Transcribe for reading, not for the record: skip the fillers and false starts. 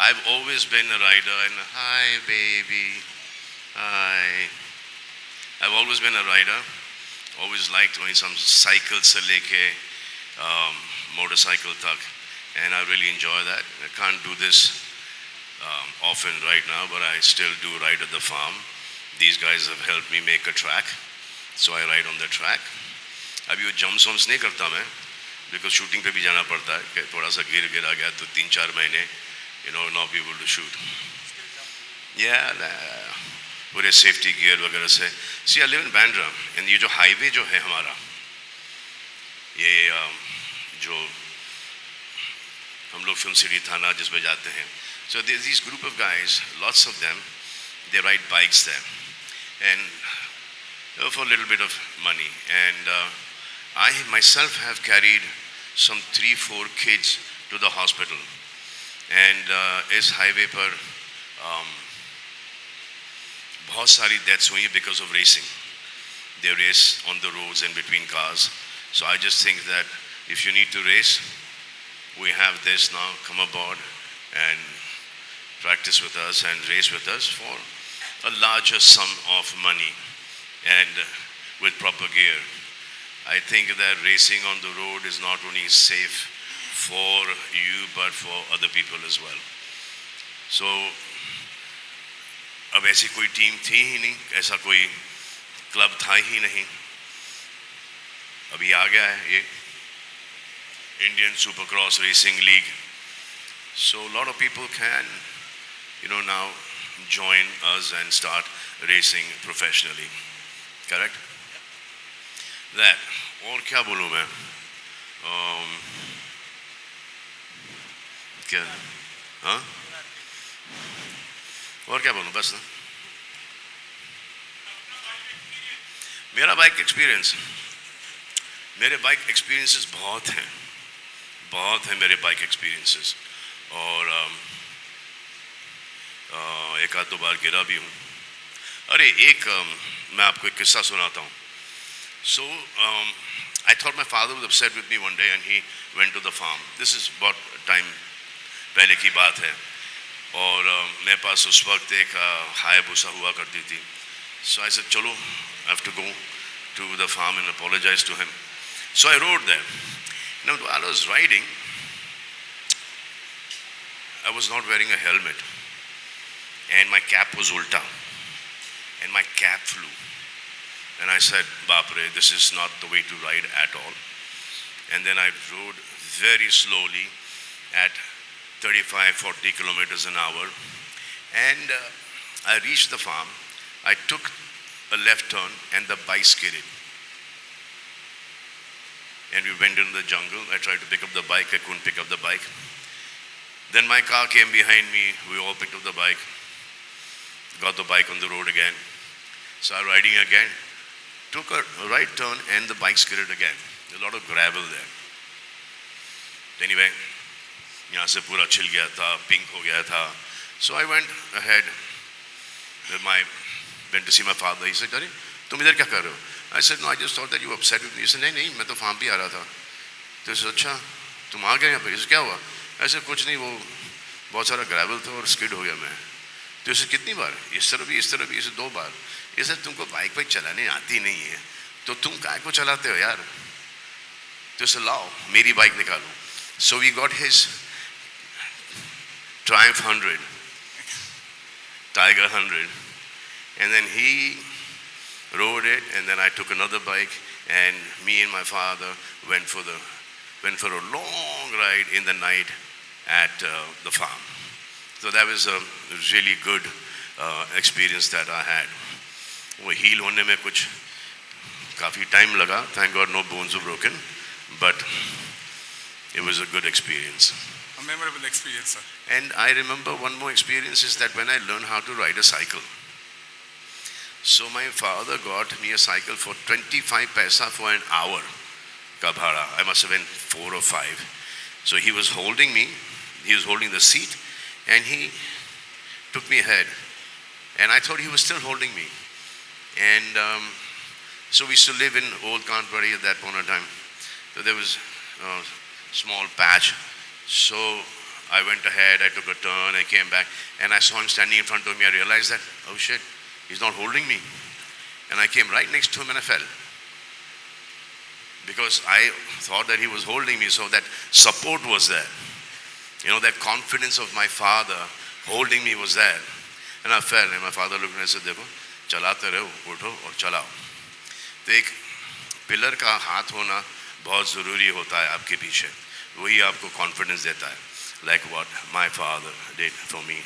I've always been a rider, and hi, baby, hi. I've always been a rider. Always liked going some cycle se leke motorcycle tak, and I really enjoy that. I can't do this often right now, but I still do ride at the farm. These guys have helped me make a track, so I ride on the track. अभी वो jumps वम्प्स नहीं करता मैं, because shooting पे भी जाना पड़ता है कि थोड़ा सा गिरा गया तो 3-4 महीने not be able to shoot. Yeah, पूरे सेफ्टी गियर वगैरह से. See, I live in Bandra, and ये जो हाईवे जो है हमारा, ये जो हम लोग फिल्म सिटी थाना जिसमें जाते हैं, so there's these group of guys, lots of them, they ride bikes there, and for a little bit of money. And I myself have carried some 3-4 kids to the hospital. And इस highway पर बहुत सारी deaths हुई because of racing. They race on the roads and between cars. So I just think that if you need to race, we have this now. Come aboard and practice with us and race with us for a larger sum of money and with proper gear. I think that racing on the road is not only safe for you but for other people as well. So अब ऐसी कोई team थी ही नहीं, ऐसा कोई club था ही नहीं. अभी आ गया है ये Indian Supercross Racing League. So a lot of people can, now join us and start racing professionally. Correct? That. और क्या बोलूँ मैं? क्या? हाँ? और क्या बोलूँ बस ना? मेरा बाइक एक्सपीरियंस, मेरे बाइक एक्सपीरियंसेस बहुत हैं मेरे बाइक एक्सपीरियंसेस. और एक आध दो बार गिरा भी हूँ. अरे मैं आपको एक किस्सा सुनाता हूँ. So I thought my father was upset with me one day and he went to the farm. This is about time पहले की बात है. और मेरे पास उस वक्त एक हायाबुसा हुआ करती थी. So I said, चलो, I have to go to the farm and apologize to him. So I rode there. Now while I was riding, I was not wearing a helmet and my cap was ulta and my cap flew. And I said, Bapre, this is not the way to ride at all. And then I rode very slowly at 35-40 kilometers an hour. And I reached the farm. I took a left turn and the bike skidded. And we went into the jungle. I tried to pick up the bike. I couldn't pick up the bike. Then my car came behind me. We all picked up the bike. Got the bike on the road again. Started riding again. Took a right turn and the bike skidded again. There's a lot of gravel there. Anyway, यहाँ से पूरा छिल गया था, pink हो गया था. So I went ahead. Went to see my father. He said, "अरे, तुम इधर क्या कर रहे हो?" I said, "No, I just thought that you were upset with me." He said, "नहीं, मैं तो फार्म पे आ रहा था." तो उसे अच्छा, तुम आ गए यहाँ पे? क्या हुआ? ऐसे कुछ नहीं, वो बहुत सारा ग्रेवल था और स्किड हो गया मैं. तो इसे कितनी बार? इस तरह भी, इसे 2 बार. इसे तुमको बाइक चलाने आती नहीं है तो तुम काय को चलाते हो यार? तो इसे लाओ, मेरी बाइक निकालो. So we got his Triumph 100, Tiger 100, and then he rode it, and then I took another bike, and me and my father went for a long ride in the night at the farm. So that was a really good experience that I had. वो heal होने में कुछ काफ़ी time लगा. Thank God no bones were broken, but it was a good experience. A memorable experience, sir. And I remember one more experience is that when I learned how to ride a cycle. So my father got me a cycle for 25 paisa for an hour ka bhada. I must have been 4 or 5. So he was holding me, he was holding the seat, and he took me ahead. And I thought he was still holding me. And so we used to live in Old Kanpuri at that point in time. So there was a small patch. So I went ahead, I took a turn, I came back, and I saw him standing in front of me. I realized that, oh shit, he's not holding me. And I came right next to him and I fell. Because I thought that he was holding me, so that support was there. You know, that confidence of my father holding me was there. And I fell, and my father looked at me and said, देखो, चलाते रहो, उठो और चलाओ. तो एक pillar का हाथ होना बहुत ज़रूरी होता है आपके पीछे. वही आपको कॉन्फिडेंस देता है. Like what my father did for me.